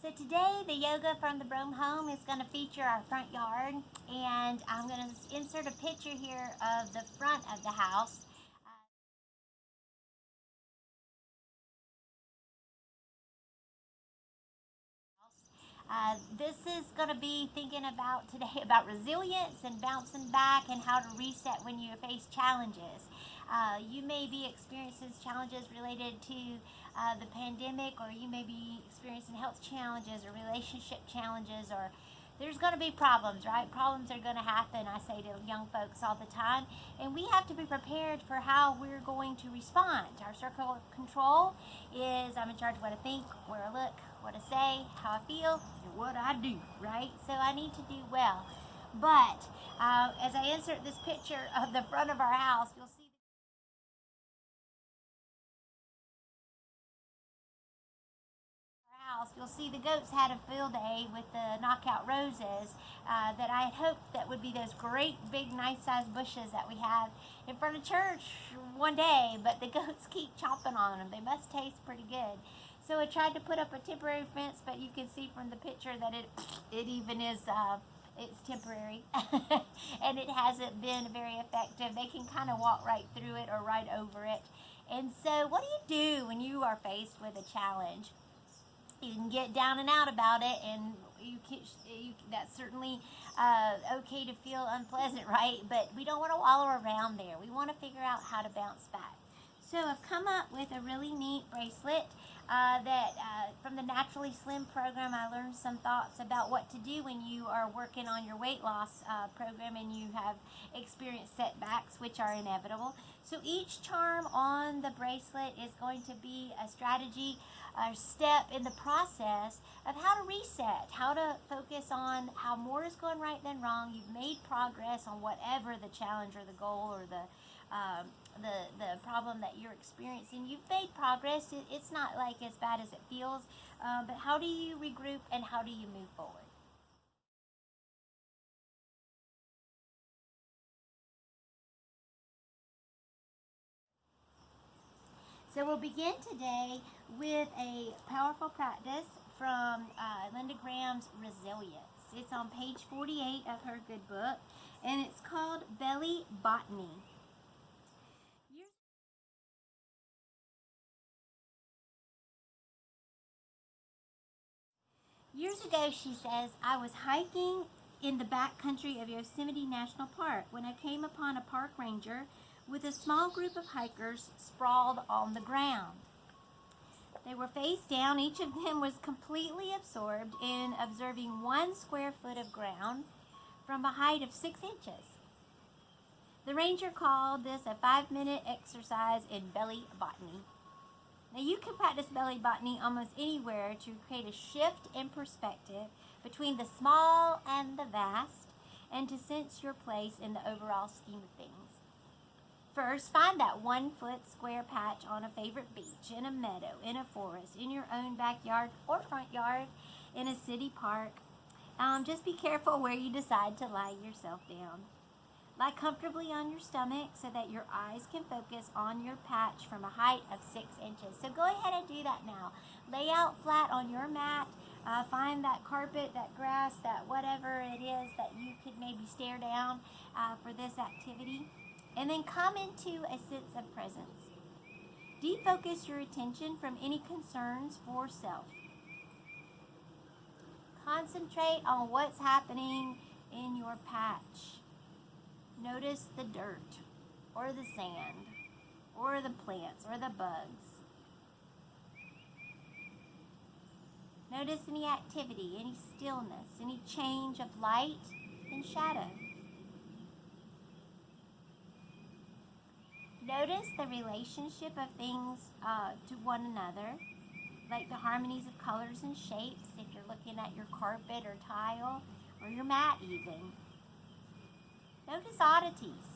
So today the yoga from the Broam home is going to feature our front yard, and I'm going to insert a picture here of the front of the house. This is going to be thinking about today about resilience and bouncing back and how to reset when you face challenges. You may be experiencing challenges related to the pandemic, or you may be experiencing health challenges or relationship challenges, or there's going to be problems, right? Problems are going to happen, I say to young folks all the time. And we have to be prepared for how we're going to respond. Our circle of control is I'm in charge of what I think, where I look, what I say, how I feel, and what I do, right? So I need to do well. But as I insert this picture of the front of our house, you'll see the goats had a field day with the knockout roses that I had hoped that would be those great big nice sized bushes that we have in front of church one day, but the goats keep chomping on them. They must taste pretty good. So I tried to put up a temporary fence, but you can see from the picture that it even is it's temporary and it hasn't been very effective. They can kind of walk right through it or right over it. And so what do you do when you are faced with a challenge? You can get down and out about it, and that's certainly okay to feel unpleasant, right? But we don't want to wallow around there. We want to figure out how to bounce back. So I've come up with a really neat bracelet that from the Naturally Slim program. I learned some thoughts about what to do when you are working on your weight loss program and you have experienced setbacks, which are inevitable. So each charm on the bracelet is going to be a strategy or step in the process of how to reset, how to focus on how more is going right than wrong. You've made progress on whatever the challenge or the goal or the problem that you're experiencing. You've made progress. It's not like as bad as it feels, but how do you regroup and how do you move forward? So we'll begin today with a powerful practice from Linda Graham's Resilience. It's on page 48 of her good book, and it's called Belly Botany. Years ago, she says, I was hiking in the back country of Yosemite National Park when I came upon a park ranger with a small group of hikers sprawled on the ground. They were face down. Each of them was completely absorbed in observing 1 square foot of ground from a height of 6 inches. The ranger called this a 5-minute exercise in belly botany. Now you can practice belly botany almost anywhere to create a shift in perspective between the small and the vast and to sense your place in the overall scheme of things. First, find that 1 foot square patch on a favorite beach, in a meadow, in a forest, in your own backyard or front yard, in a city park. Just be careful where you decide to lie yourself down. Lie comfortably on your stomach so that your eyes can focus on your patch from a height of 6 inches. So go ahead and do that now. Lay out flat on your mat. Find that carpet, that grass, that whatever it is that you could maybe stare down for this activity. And then come into a sense of presence. Defocus your attention from any concerns for self. Concentrate on what's happening in your patch. Notice the dirt, or the sand, or the plants, or the bugs. Notice any activity, any stillness, any change of light and shadow. Notice the relationship of things to one another, like the harmonies of colors and shapes if you're looking at your carpet or tile, or your mat even. Notice oddities.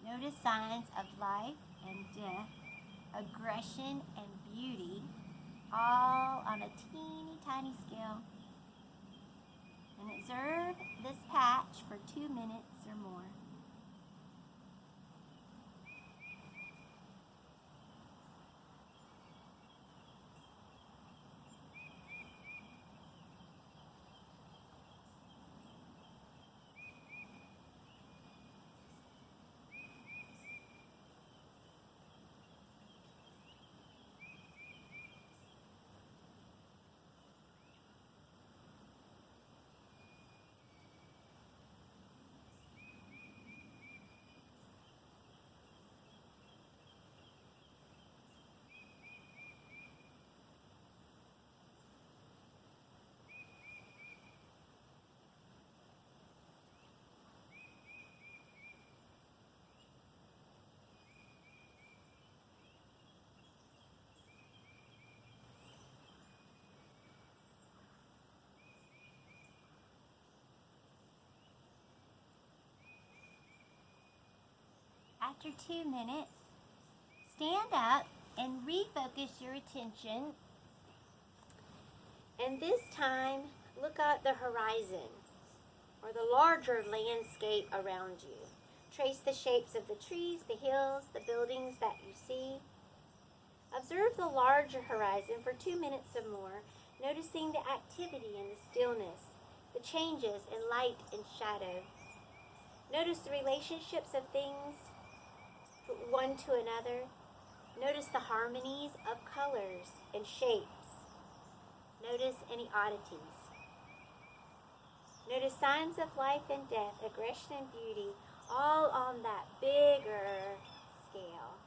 Notice signs of life and death, aggression and beauty, all on a teeny tiny scale. And observe this patch for 2 minutes or more. after 2 minutes, stand up and refocus your attention. And this time, look at the horizon or the larger landscape around you. Trace the shapes of the trees, the hills, the buildings that you see. Observe the larger horizon for 2 minutes or more, noticing the activity and the stillness, the changes in light and shadow. Notice the relationships of things one to another. Notice the harmonies of colors and shapes. Notice any oddities. Notice signs of life and death, aggression and beauty, all on that bigger scale.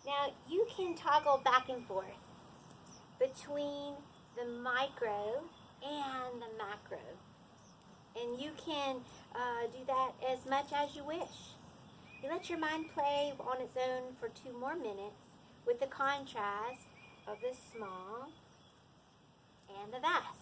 Now you can toggle back and forth between the micro and the macro. And you can do that as much as you wish. You let your mind play on its own for 2 more minutes with the contrast of the small and the vast.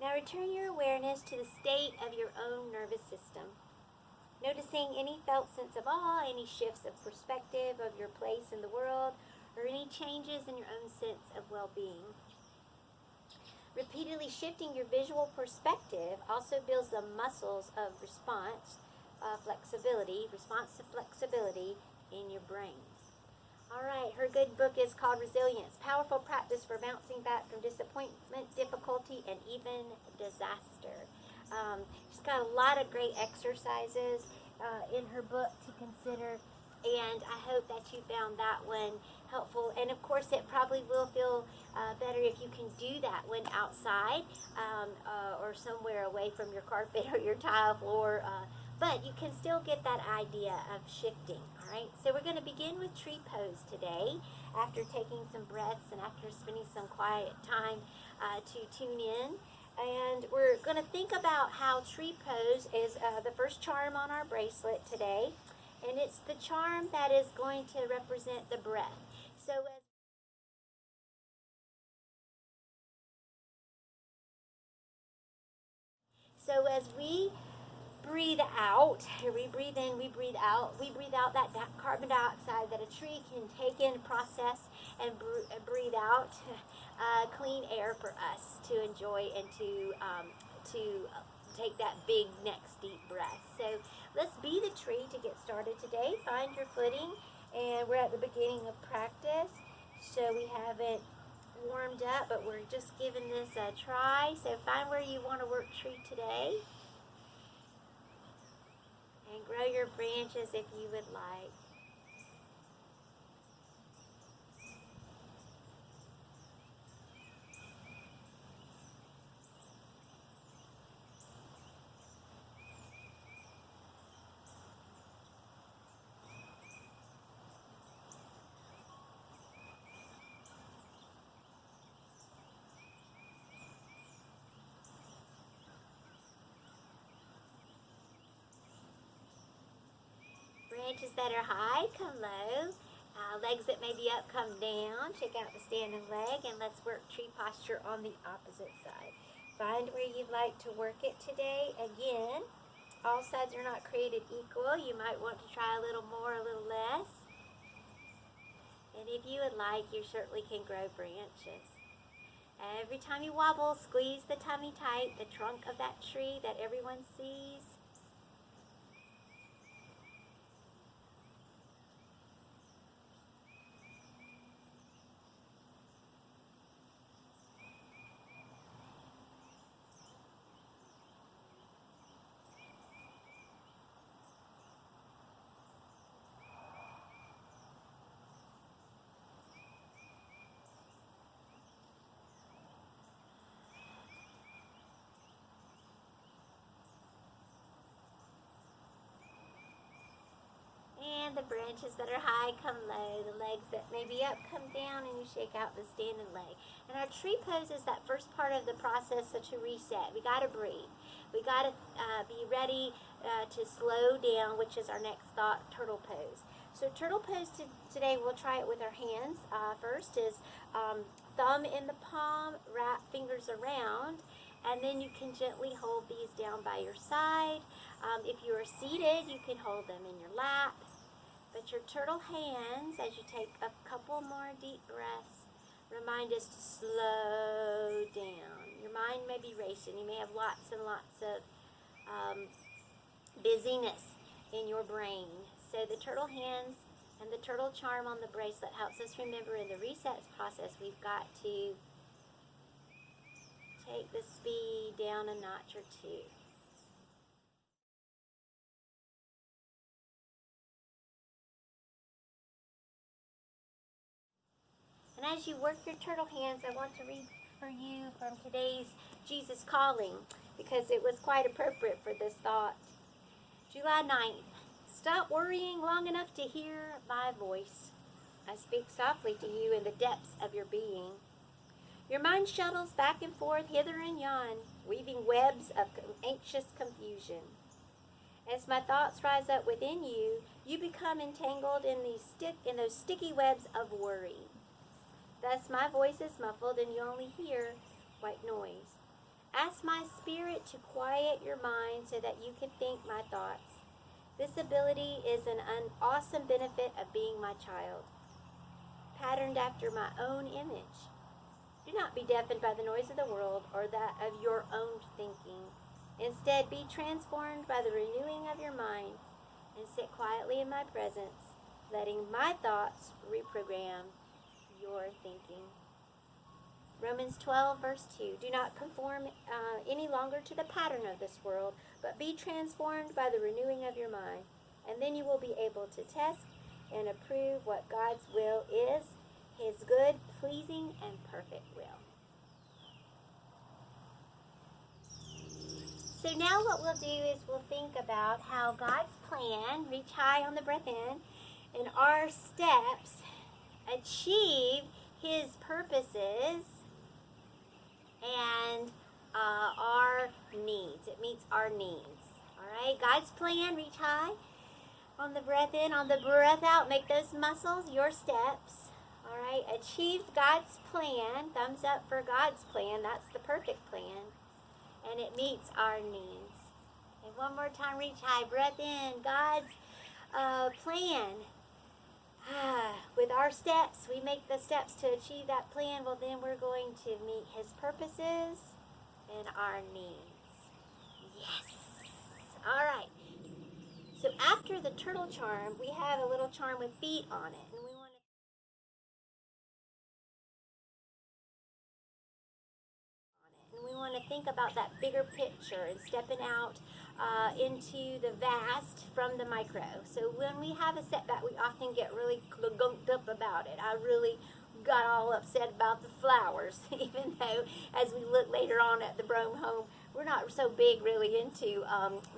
Now return your awareness to the state of your own nervous system, noticing any felt sense of awe, any shifts of perspective of your place in the world, or any changes in your own sense of well-being. Repeatedly shifting your visual perspective also builds the muscles of response to flexibility in your brain. All right, her good book is called Resilience, Powerful Practice for Bouncing Back from Disappointment, Difficulty, and Even Disaster. She's got a lot of great exercises in her book to consider, and I hope that you found that one helpful. And of course, it probably will feel better if you can do that when outside or somewhere away from your carpet or your tile floor. But you can still get that idea of shifting, all right? So we're going to begin with tree pose today after taking some breaths and after spending some quiet time to tune in. And we're going to think about how tree pose is the first charm on our bracelet today. And it's the charm that is going to represent the breath. So as we breathe out, we breathe in, we breathe out that carbon dioxide that a tree can take in, process, and breathe out clean air for us to enjoy and to take that big next deep breath. So let's be the tree to get started today. Find your footing, and we're at the beginning of practice, so we haven't warmed up, but we're just giving this a try. So find where you want to work tree today. And grow your branches if you would like. Branches that are high, come low. Legs that may be up, come down. Check out the standing leg, and let's work tree posture on the opposite side. Find where you'd like to work it today. Again, all sides are not created equal. You might want to try a little more, a little less. And if you would like, you certainly can grow branches. Every time you wobble, squeeze the tummy tight, the trunk of that tree that everyone sees. And the branches that are high come low. The legs that may be up come down, and you shake out the standing leg. And our tree pose is that first part of the process to reset. We got to breathe. We got to be ready to slow down, which is our next thought, turtle pose. So turtle pose today, we'll try it with our hands. First is thumb in the palm, wrap fingers around, and then you can gently hold these down by your side. If you are seated, you can hold them in your lap. But your turtle hands, as you take a couple more deep breaths, remind us to slow down. Your mind may be racing. You may have lots and lots of busyness in your brain. So the turtle hands and the turtle charm on the bracelet helps us remember in the reset process we've got to take the speed down a notch or two. And as you work your turtle hands, I want to read for you from today's Jesus Calling, because it was quite appropriate for this thought. July 9th. Stop worrying long enough to hear my voice. I speak softly to you in the depths of your being. Your mind shuttles back and forth hither and yon, weaving webs of anxious confusion. As my thoughts rise up within you, you become entangled in those sticky webs of worry. Thus my voice is muffled and you only hear white noise. Ask my spirit to quiet your mind so that you can think my thoughts. This ability is an awesome benefit of being my child, patterned after my own image. Do not be deafened by the noise of the world or that of your own thinking. Instead, be transformed by the renewing of your mind and sit quietly in my presence, letting my thoughts reprogram your thinking. Romans 12, verse 2. Do not conform any longer to the pattern of this world, but be transformed by the renewing of your mind. And then you will be able to test and approve what God's will is, his good, pleasing, and perfect will. So now what we'll do is we'll think about how God's plan, reach high on the breath in, and our steps achieve his purposes and our needs. It meets our needs. All right, God's plan, reach high. On the breath in, on the breath out, make those muscles your steps. All right, achieve God's plan. Thumbs up for God's plan. That's the perfect plan. And it meets our needs. And one more time, reach high, breath in, God's plan. With our steps, we make the steps to achieve that plan. Well, then we're going to meet His purposes and our needs. Yes. All right. So after the turtle charm, we have a little charm with feet on it. And we want to think about that bigger picture and stepping out into the vast from the micro. So when we have a setback, we often get really gunked up about it. I really got all upset about the flowers, even though as we look later on at the Broam home, we're not so big really into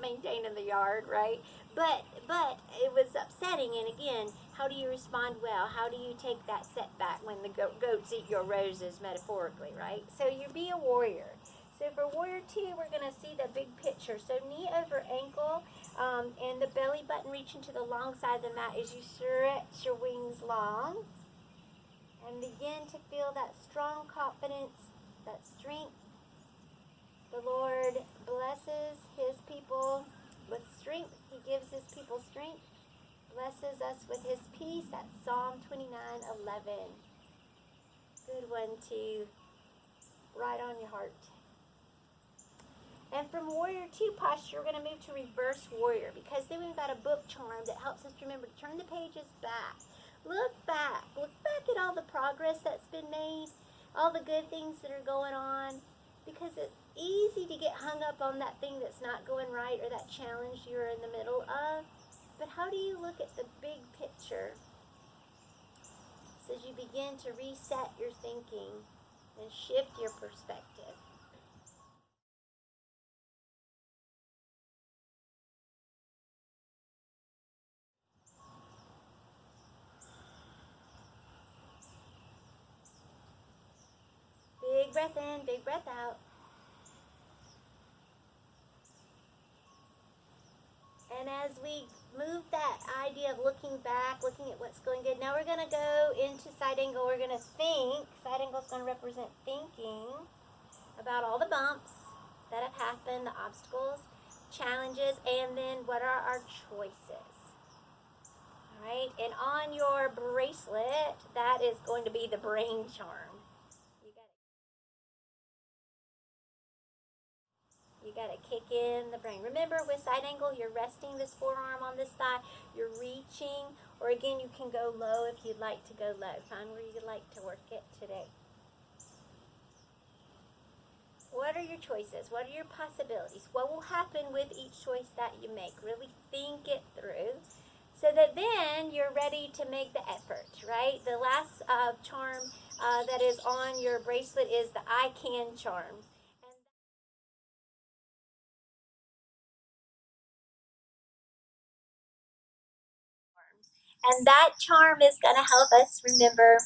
maintaining the yard, right? But it was upsetting. And again, how do you respond well? How do you take that setback when the goats eat your roses, metaphorically, right? So you be a warrior. So for warrior 2, we're going to see the big picture. So knee over ankle, and the belly button reaching to the long side of the mat as you stretch your wings long. And begin to feel that strong confidence, that strength. The Lord blesses His people with strength. He gives His people strength. Blesses us with His peace. That's Psalm 29:11. Good one to write on your heart. And from Warrior 2 posture, we're going to move to Reverse Warrior, because then we've got a book charm that helps us remember to turn the pages back. Look back. Look back at all the progress that's been made, all the good things that are going on, because it's easy to get hung up on that thing that's not going right or that challenge you're in the middle of. But how do you look at the big picture so as you begin to reset your thinking and shift your perspective? Big breath in, big breath out. And as we move that idea of looking back, looking at what's going good, now we're going to go into side angle. We're going to think. Side angle is going to represent thinking about all the bumps that have happened, the obstacles, challenges, and then what are our choices. All right, and on your bracelet, that is going to be the brain charm. You got to kick in the brain. Remember, with side angle, you're resting this forearm on this thigh. You're reaching, or again, you can go low if you'd like to go low. Find where you'd like to work it today. What are your choices? What are your possibilities? What will happen with each choice that you make? Really think it through so that then you're ready to make the effort, right? The last charm that is on your bracelet is the I can charm. And that charm is going to help us remember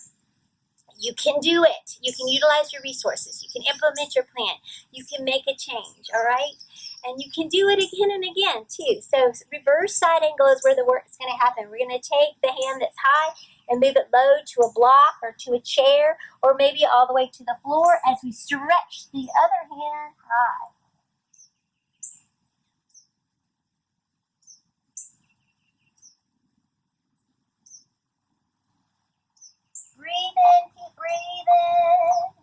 you can do it. You can utilize your resources. You can implement your plan. You can make a change, all right? And you can do it again and again, too. So reverse side angle is where the work is going to happen. We're going to take the hand that's high and move it low to a block or to a chair, or maybe all the way to the floor as we stretch the other hand high. Breathe in, keep breathing.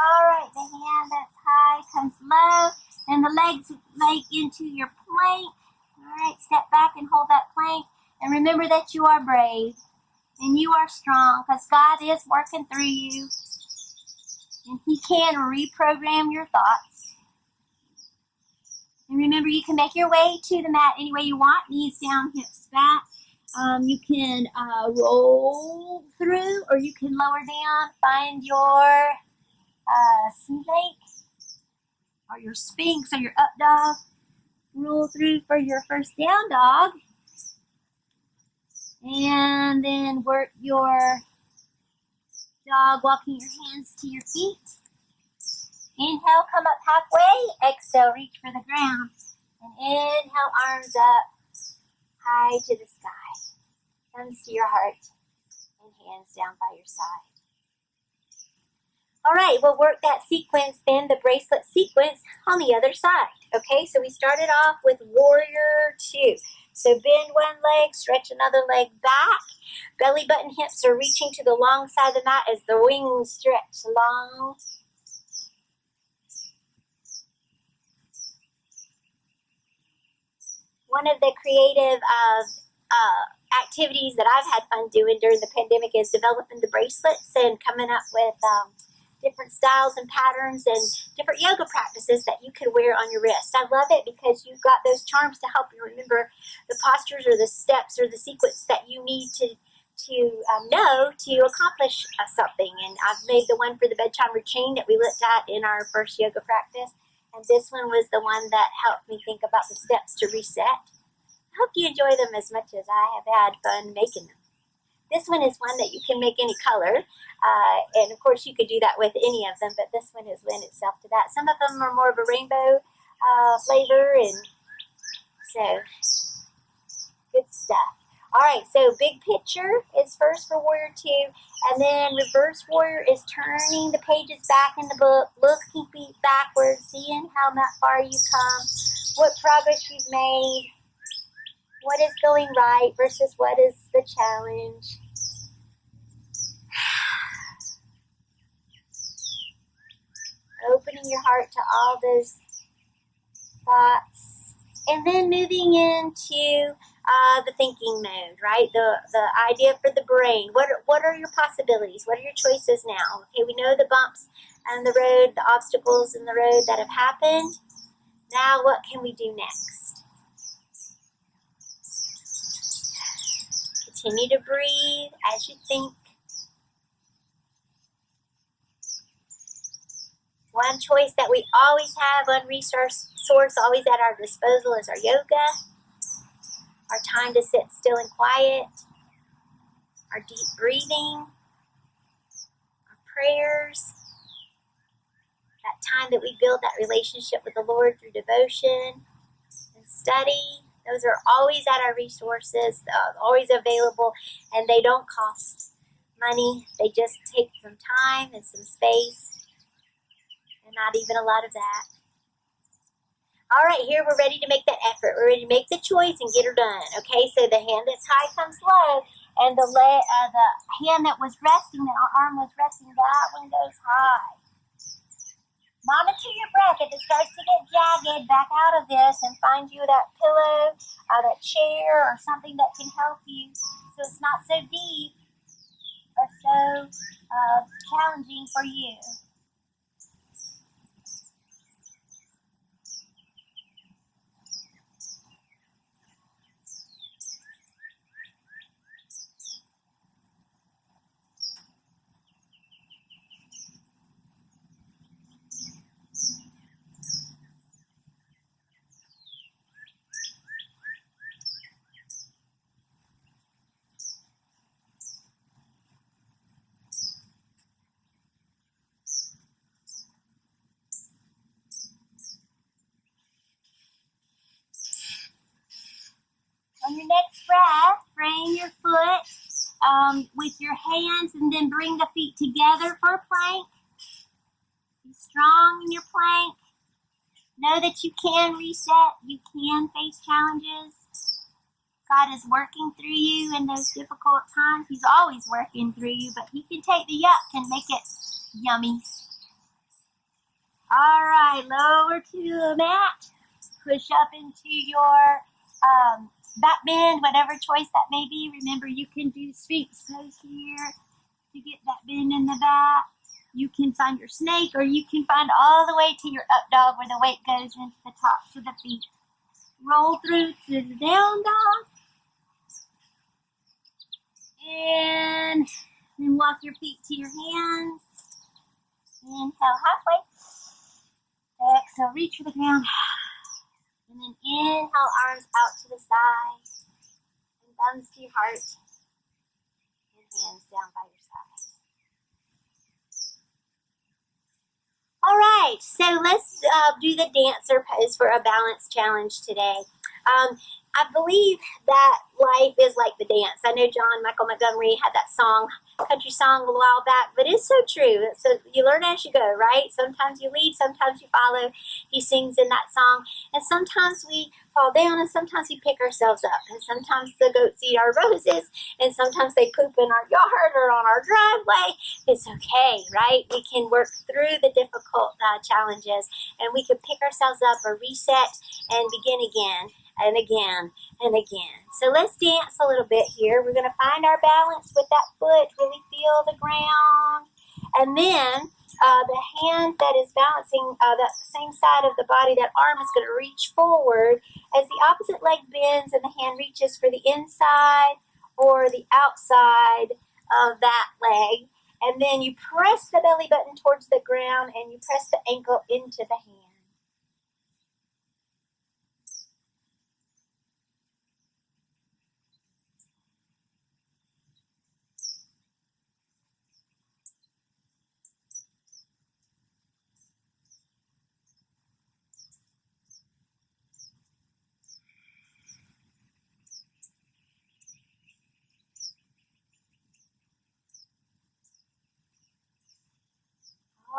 All right, the hand that's high comes low, and the legs leg into your plank. All right, step back and hold that plank. And remember that you are brave and you are strong, because God is working through you. And He can reprogram your thoughts. And remember, you can make your way to the mat any way you want. Knees down, hips back. You can roll through, or you can lower down. Find your snake or your sphinx or your up dog. Roll through for your first down dog. And then work your dog, walking your hands to your feet. Inhale, come up halfway. Exhale, reach for the ground. And inhale, arms up, high to the sky. Thumbs to your heart and hands down by your side. All right, we'll work that sequence then, the bracelet sequence, on the other side. Okay, so we started off with warrior 2. So bend one leg, stretch another leg back. Belly button hips are reaching to the long side of the mat as the wings stretch long. One of the creative activities that I've had fun doing during the pandemic is developing the bracelets and coming up with different styles and patterns and different yoga practices that you can wear on your wrist. I love it because you've got those charms to help you remember the postures or the steps or the sequence that you need to know to accomplish something. And I've made the one for the bedtime routine that we looked at in our first yoga practice. And this one was the one that helped me think about the steps to reset. I hope you enjoy them as much as I have had fun making them. This one is one that you can make any color. And of course you could do that with any of them, but this one has lent itself to that. Some of them are more of a rainbow flavor, and so good stuff. All right, so big picture is first for Warrior 2, and then reverse Warrior is turning the pages back in the book, looking backwards, seeing how far you've come, what progress you've made, what is going right versus what is the challenge. Opening your heart to all those thoughts, and then moving into the thinking mode, right? The idea for the brain. What are your possibilities? What are your choices now? Okay, we know the bumps and the road, the obstacles in the road that have happened. Now what can we do next? Continue to breathe as you think. One choice that we always have, one resource always at our disposal, is our yoga, our time to sit still and quiet, our deep breathing, our prayers, that time that we build that relationship with the Lord through devotion and study. Those are always at our resources, always available, and they don't cost money. They just take some time and some space. Not even a lot of that. All right, here we're ready to make that effort. We're ready to make the choice and get her done. Okay, so the hand that's high comes low, and the hand that was resting, the arm was resting, that one goes high. Monitor your breath. If it starts to get jagged, back out of this and find you that pillow, that chair, or something that can help you so it's not so deep or so challenging for you. On your next breath, frame your foot with your hands and then bring the feet together for a plank. Be strong in your plank. Know that you can reset. You can face challenges. God is working through you in those difficult times. He's always working through you, but He can take the yuck and make it yummy. All right, lower to the mat. Push up into your back bend, whatever choice that may be. Remember, you can do Sphinx pose here to get that bend in the back. You can find your snake, or you can find all the way to your up dog where the weight goes into the tops of the feet. Roll through to the down dog. And then walk your feet to your hands. Inhale halfway. Exhale, reach for the ground. And then inhale, arms out to the side. And thumbs to your heart. And hands down by your side. All right, so let's do the dancer pose for a balance challenge today. I believe that life is like the dance. I know John Michael Montgomery had that song, country song a while back, but it's so true. So you learn as you go, right? Sometimes you lead, sometimes you follow. He sings in that song. And sometimes we fall down, and sometimes we pick ourselves up. And sometimes the goats eat our roses, and sometimes they poop in our yard or on our driveway. It's okay, right? We can work through the difficult challenges, and we can pick ourselves up or reset and begin again. And again, and again. So let's dance a little bit here. We're going to find our balance with that foot, really feel the ground. And then the hand that is balancing that same side of the body, that arm is going to reach forward as the opposite leg bends and the hand reaches for the inside or the outside of that leg. And then you press the belly button towards the ground and you press the ankle into the hand.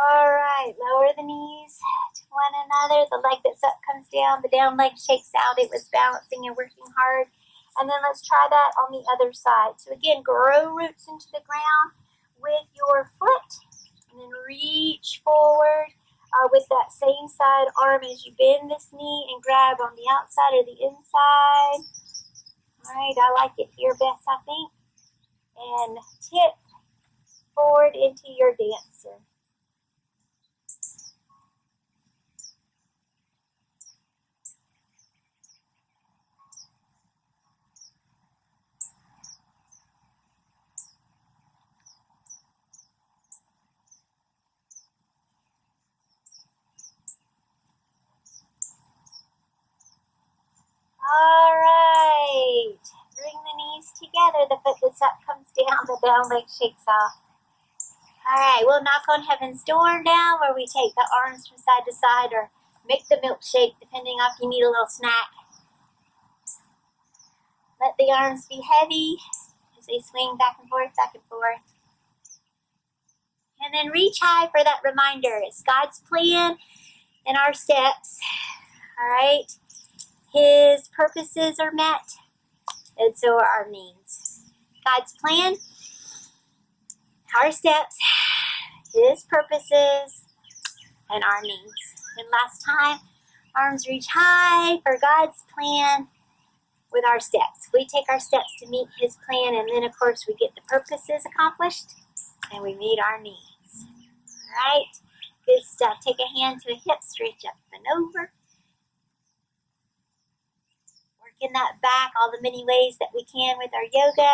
All right, lower the knees to one another. The leg that's up comes down. The down leg shakes out. It was balancing and working hard. And then let's try that on the other side. So again, grow roots into the ground with your foot. And then reach forward with that same side arm as you bend this knee and grab on the outside or the inside. All right, I like it here best, I think. And tip forward into your dancer. All right, bring the knees together. The foot that's up comes down, the down leg shakes off. All right, we'll knock on heaven's door now, where we take the arms from side to side or make the milkshake, depending on if you need a little snack. Let the arms be heavy as they swing back and forth, back and forth. And then reach high for that reminder. It's God's plan and our steps. All right. His purposes are met, and so are our needs. God's plan, our steps, His purposes, and our needs. And last time, arms reach high for God's plan with our steps. We take our steps to meet His plan, and then, of course, we get the purposes accomplished, and we meet our needs. All right? Good stuff. Take a hand to a hip, stretch up and over. In that back all the many ways that we can with our yoga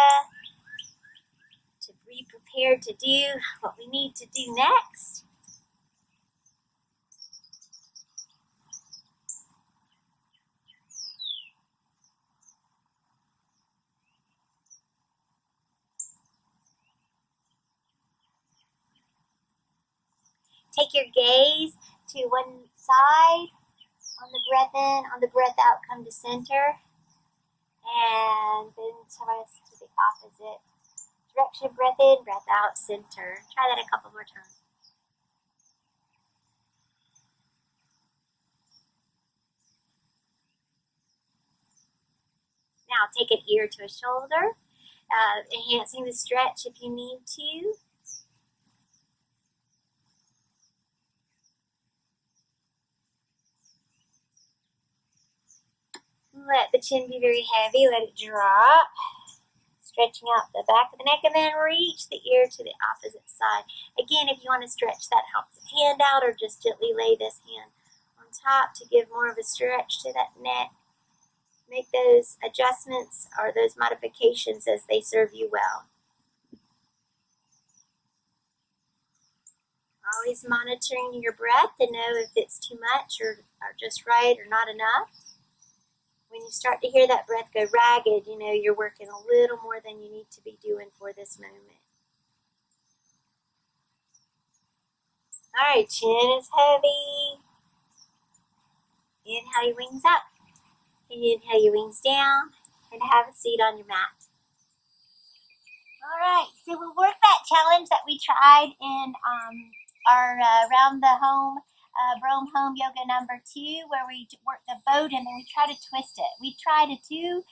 to be prepared to do what we need to do next. Take your gaze to one side. On the breath in, on the breath out, come to center. And then twist to the opposite direction. Breath in, breath out, center. Try that a couple more times. Now take an ear to a shoulder, enhancing the stretch if you need to. Let the chin be very heavy. Let it drop. stretching out the back of the neck, and then reach the ear to the opposite side. Again, if you want to stretch that hand out, or just gently lay this hand on top to give more of a stretch to that neck. Make those adjustments or those modifications as they serve you well. Always monitoring your breath to know if it's too much or just right or not enough. When you start to hear that breath go ragged, you know you're working a little more than you need to be doing for this moment. All right, chin is heavy. Inhale your wings up. Inhale your wings down. And have a seat on your mat. All right, so we'll work that challenge that we tried in our Around the Home, Broam Home Yoga number 2, where we work the boat and then we try to twist it. We tried a 2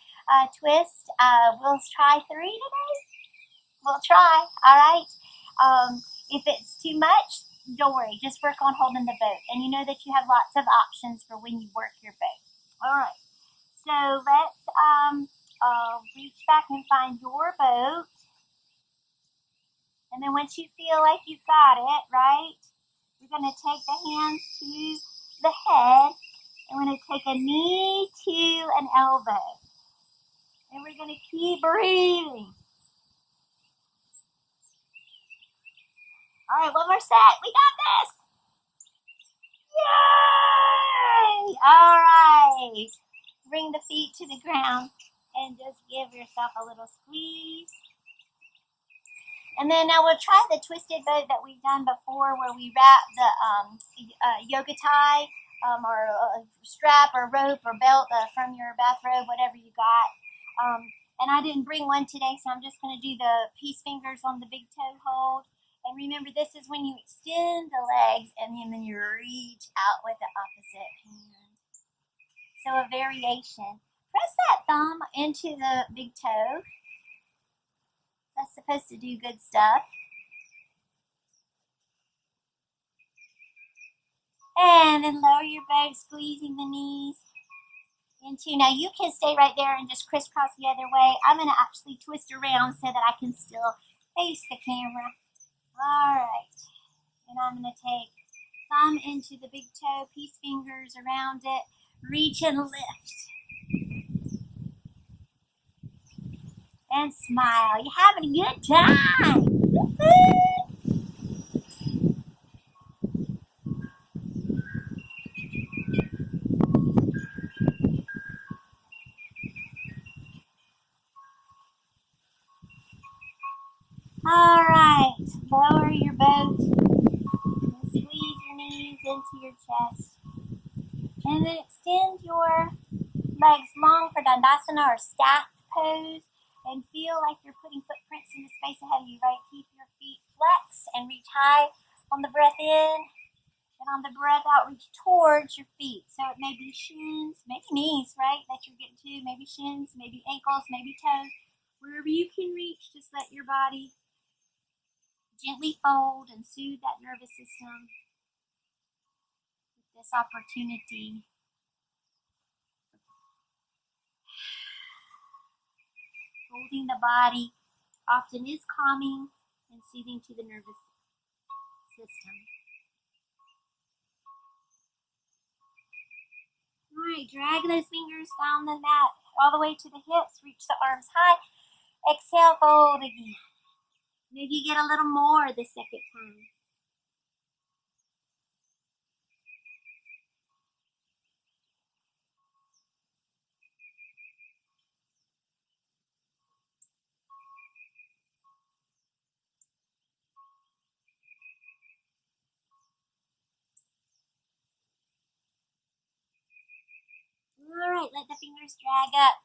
twist. We'll try 3 today. We'll try, all right? If it's too much, don't worry. Just work on holding the boat. And you know that you have lots of options for when you work your boat. All right, so let's reach back and find your boat. And then once you feel like you've got it, right, you're going to take the hands to the head. And we're going to take a knee to an elbow. And we're going to keep breathing. All right, one more set. We got this. Yay! All right. Bring the feet to the ground and just give yourself a little squeeze. And then now we'll try the twisted boat that we've done before, where we wrap the yoga tie or a strap or rope or belt from your bathrobe, whatever you got. And I didn't bring one today, so I'm just going to do the peace fingers on the big toe hold. And remember, this is when you extend the legs and then you reach out with the opposite hand. So a variation. Press that thumb into the big toe. That's supposed to do good stuff. And then lower your boat, squeezing the knees into. Now you can stay right there and just crisscross the other way. I'm going to actually twist around so that I can still face the camera. All right. And I'm going to take thumb into the big toe, peace fingers around it, reach and lift. And smile. You're having a good time. All right. Lower your boat. And squeeze your knees into your chest. And then extend your legs long for Dandasana or stacked pose. And feel like you're putting footprints in the space ahead of you, right? Keep your feet flexed and reach high on the breath in. And on the breath out, reach towards your feet. So it may be shins, maybe knees, right, that you're getting to. Maybe shins, maybe ankles, maybe toes. Wherever you can reach, just let your body gently fold and soothe that nervous system with this opportunity. Holding the body often is calming and soothing to the nervous system. All right, drag those fingers down the mat all the way to the hips. Reach the arms high. Exhale, fold again. Maybe you get a little more the second time. All right, let the fingers drag up,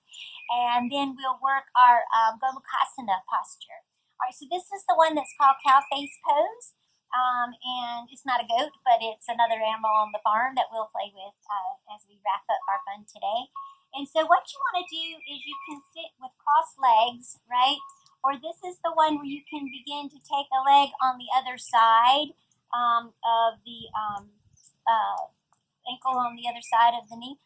and then we'll work our Gomukhasana posture. All right, so this is the one that's called cow face pose, and it's not a goat, but it's another animal on the farm that we'll play with as we wrap up our fun today. And so what you want to do is you can sit with crossed legs, right? Or this is the one where you can begin to take a leg on the other side of the ankle on the other side of the knee.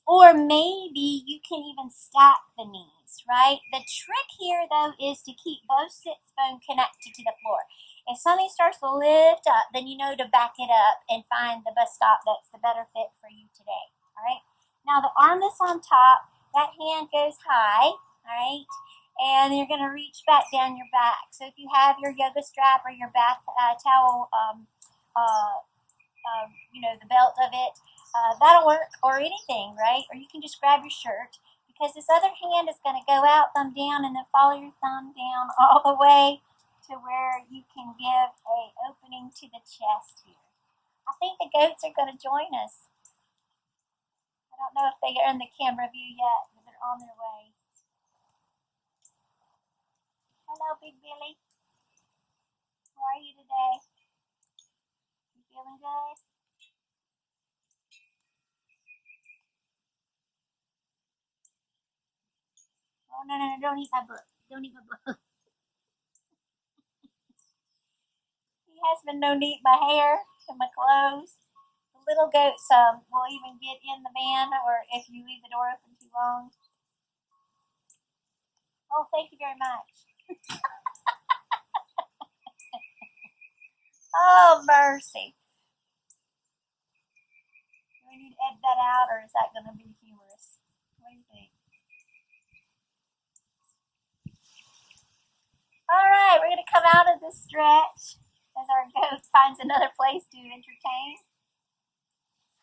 Or maybe you can even stack the knees, right? The trick here, though, is to keep both sits bones connected to the floor. If something starts to lift up, then you know to back it up and find the bus stop that's the better fit for you today, all right? Now, the arm that's on top, that hand goes high, all right? And you're going to reach back down your back. So if you have your yoga strap or your bath towel, the belt of it, that'll work, or anything, right? Or you can just grab your shirt, because this other hand is going to go out, thumb down, and then follow your thumb down all the way to where you can give a opening to the chest here. I think the goats are going to join us. I don't know if they are in the camera view yet, but they're on their way. Hello, Big Billy. How are you today? You feeling good? Oh, no, don't eat my book. Don't eat my book. He has been known to eat my hair and my clothes. The little goats will even get in the van, or if you leave the door open too long. Oh, thank you very much. Oh, mercy. Do we need to edit that out, or is that going to be humorous? What do you think? All right, we're going to come out of this stretch as our goat finds another place to entertain.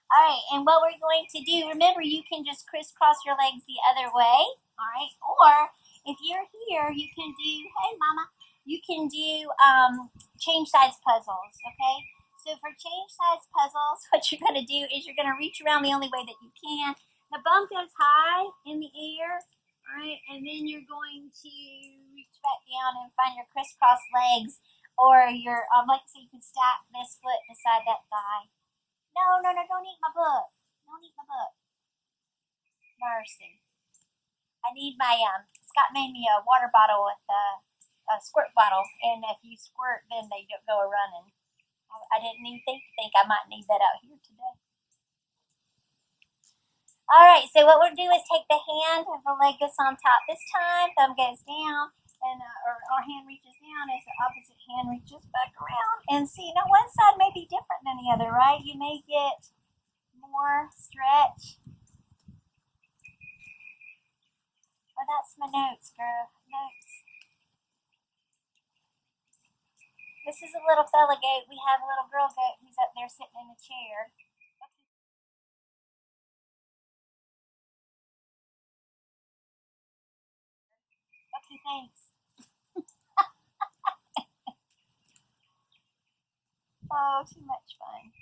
All right, and what we're going to do, remember, you can just crisscross your legs the other way, all right? Or if you're here, you can do, hey, mama, you can do change size puzzles, okay? So for change size puzzles, what you're going to do is you're going to reach around the only way that you can. The bum goes high in the air, all right? And then you're going to reach back down and find your crisscross legs, or your, like I say, you can stack this foot beside that thigh. No, don't eat my book. Don't eat my book. Mercy. I need my, Scott made me a water bottle with a squirt bottle, and if you squirt, then they don't go a-running. I didn't even think I might need that out here today. All right, so what we'll do is take the hand of the leg that's on top this time, thumb goes down, and our hand reaches down as the opposite hand reaches back around. And see, now one side may be different than the other, right? You may get more stretch. Oh, that's my notes, girl. Notes. This is a little fella goat. We have a little girl goat who's up there sitting in a chair. Okay, thanks. Oh, too much fun.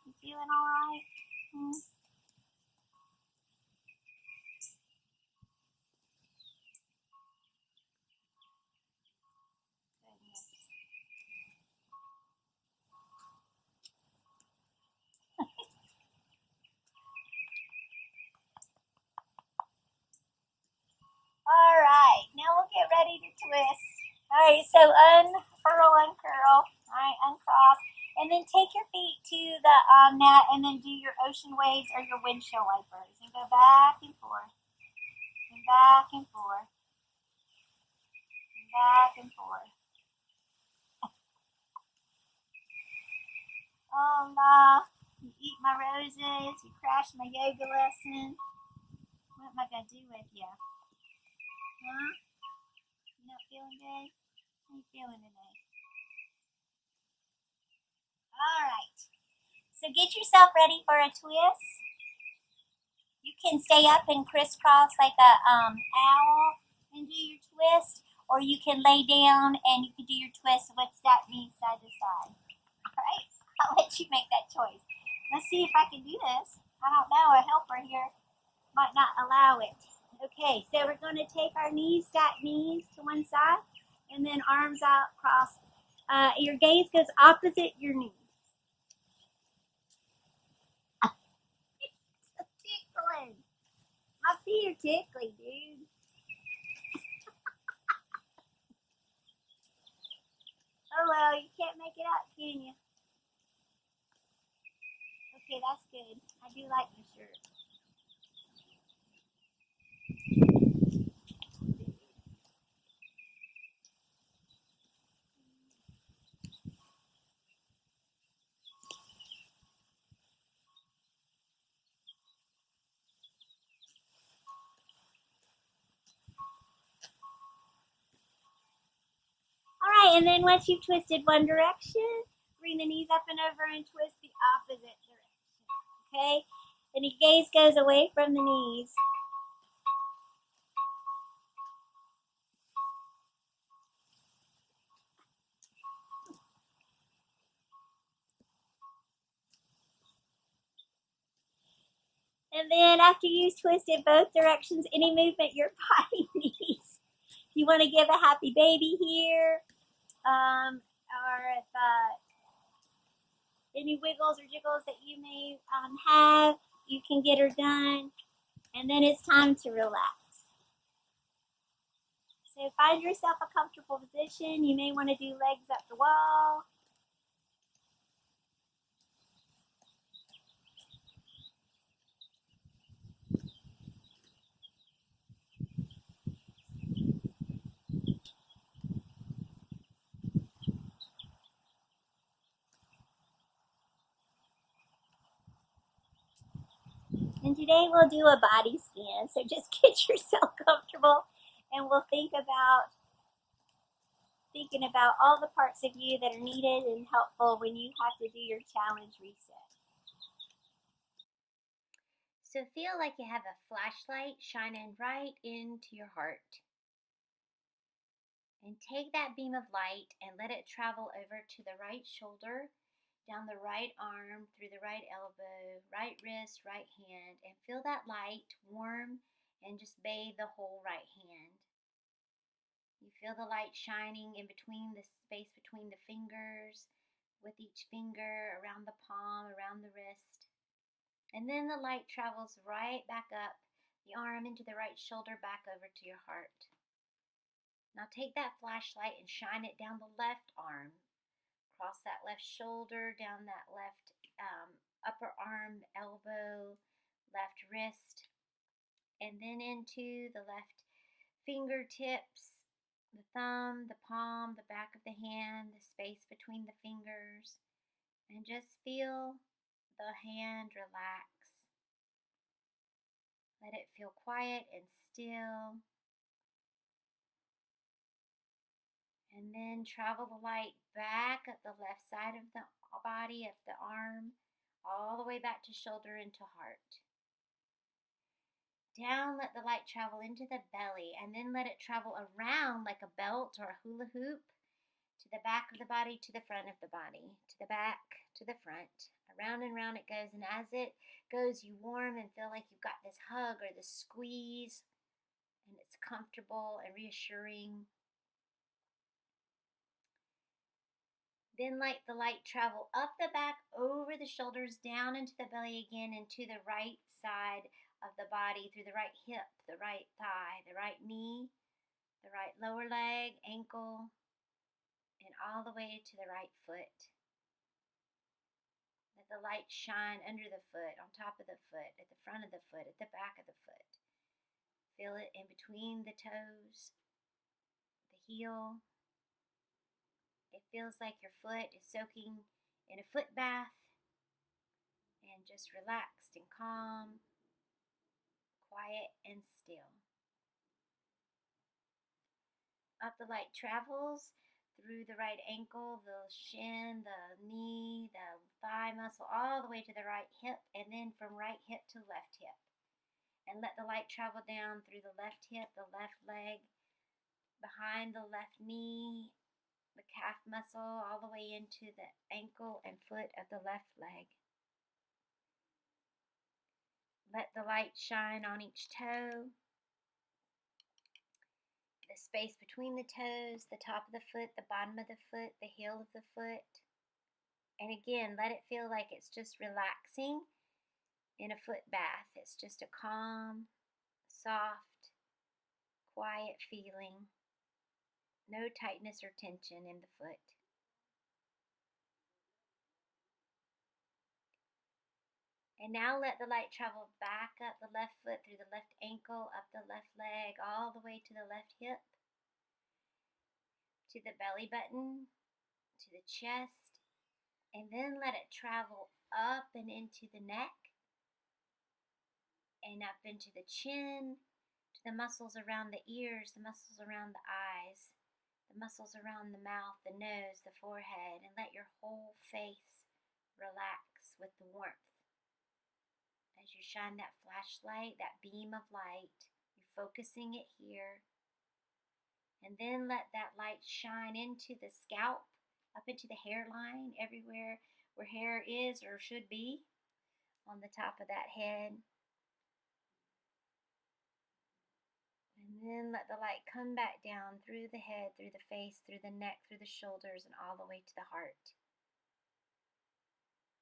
You feeling all right? Goodness. All right, now we'll get ready to twist. All right, so unfurl, uncurl. All right, uncross. And then take your feet to the mat, and then do your ocean waves or your windshield wipers. And go back and forth. And back and forth. And back and forth. Oh, ma. You eat my roses. You crash my yoga lesson. What am I going to do with you? Huh? You not feeling good? How you feeling today? All right. So get yourself ready for a twist. You can stay up and crisscross like a owl and do your twist, or you can lay down and you can do your twist with stacked knees side to side. All right, I'll let you make that choice. Let's see if I can do this. I don't know, a helper here might not allow it. Okay, so we're going to take our knees, stacked knees to one side, and then arms out, cross. Your gaze goes opposite your knees. Tickling. My feet are tickly, dude. Oh well, you can't make it out, can you? Okay, that's good. I do like your shirt. All right, and then once you've twisted one direction, bring the knees up and over and twist the opposite direction. Okay? And your gaze goes away from the knees. And then after you've twisted both directions, any movement your body needs. You want to give a happy baby here, or if any wiggles or jiggles that you may have, you can get her done. And then it's time to relax. So find yourself a comfortable position. You may want to do legs up the wall. And today we'll do a body scan. So just get yourself comfortable and we'll thinking about all the parts of you that are needed and helpful when you have to do your challenge reset. So feel like you have a flashlight shining right into your heart. And take that beam of light and let it travel over to the right shoulder, down the right arm, through the right elbow, right wrist, right hand, and feel that light warm and just bathe the whole right hand. You feel the light shining in between the space between the fingers, with each finger, around the palm, around the wrist. And then the light travels right back up the arm into the right shoulder, back over to your heart. Now take that flashlight and shine it down the left arm, across that left shoulder, down that left upper arm, elbow, left wrist, and then into the left fingertips, the thumb, the palm, the back of the hand, the space between the fingers, and just feel the hand relax. Let it feel quiet and still. And then travel the light back up the left side of the body, up the arm, all the way back to shoulder and to heart. Down, let the light travel into the belly, and then let it travel around like a belt or a hula hoop, to the back of the body, to the front of the body, to the back, to the front. Around and round it goes, and as it goes, you warm and feel like you've got this hug or this squeeze, and it's comfortable and reassuring. Then let the light travel up the back, over the shoulders, down into the belly again, into the right side of the body, through the right hip, the right thigh, the right knee, the right lower leg, ankle, and all the way to the right foot. Let the light shine under the foot, on top of the foot, at the front of the foot, at the back of the foot. Feel it in between the toes, the heel. It feels like your foot is soaking in a foot bath and just relaxed and calm, quiet and still. Up the light travels through the right ankle, the shin, the knee, the thigh muscle, all the way to the right hip, and then from right hip to left hip. And let the light travel down through the left hip, the left leg, behind the left knee, the calf muscle, all the way into the ankle and foot of the left leg. Let the light shine on each toe, the space between the toes, the top of the foot, the bottom of the foot, the heel of the foot. And again, let it feel like it's just relaxing in a foot bath. It's just a calm, soft, quiet feeling. No tightness or tension in the foot. And now let the light travel back up the left foot, through the left ankle, up the left leg, all the way to the left hip, to the belly button, to the chest, and then let it travel up and into the neck, and up into the chin, to the muscles around the ears, the muscles around the eyes, the muscles around the mouth, the nose, the forehead, and let your whole face relax with the warmth. As you shine that flashlight, that beam of light, you're focusing it here. And then let that light shine into the scalp, up into the hairline, everywhere where hair is or should be, on the top of that head. And then let the light come back down through the head, through the face, through the neck, through the shoulders, and all the way to the heart.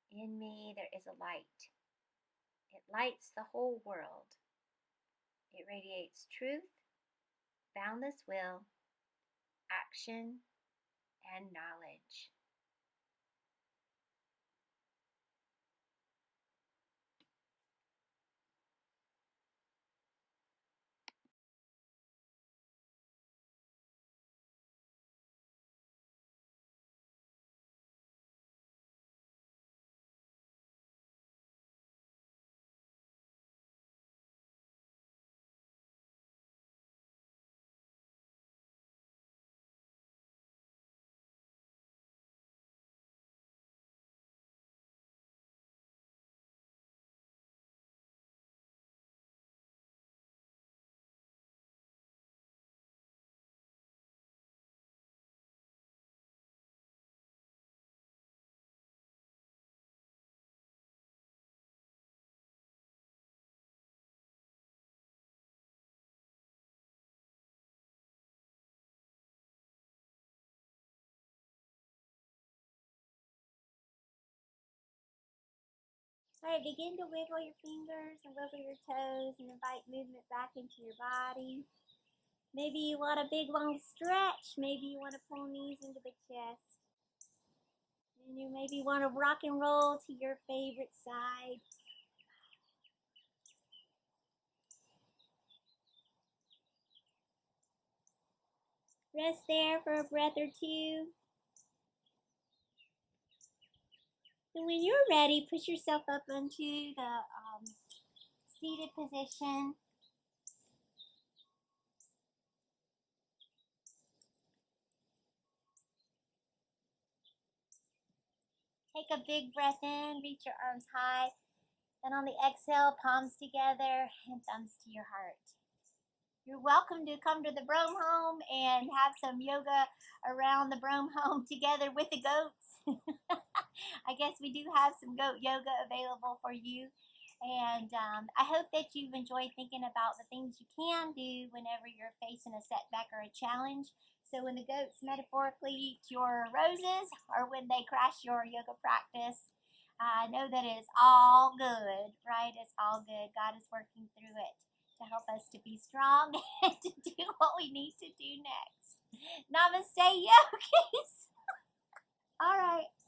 In me, there is a light. It lights the whole world. It radiates truth, boundless will, action, and knowledge. All right, begin to wiggle your fingers and wiggle your toes and invite movement back into your body. Maybe you want a big long stretch. Maybe you want to pull knees into the chest. And you maybe want to rock and roll to your favorite side. Rest there for a breath or two. And when you're ready, push yourself up into the seated position. Take a big breath in, reach your arms high. Then on the exhale, palms together and thumbs to your heart. You're welcome to come to the Broam home and have some yoga around the Broam home together with the goats. I guess we do have some goat yoga available for you. And I hope that you've enjoyed thinking about the things you can do whenever you're facing a setback or a challenge. So when the goats metaphorically eat your roses, or when they crash your yoga practice, know that it is all good, right? It's all good. God is working through it to help us to be strong and to do what we need to do next. Namaste, yogis. All right.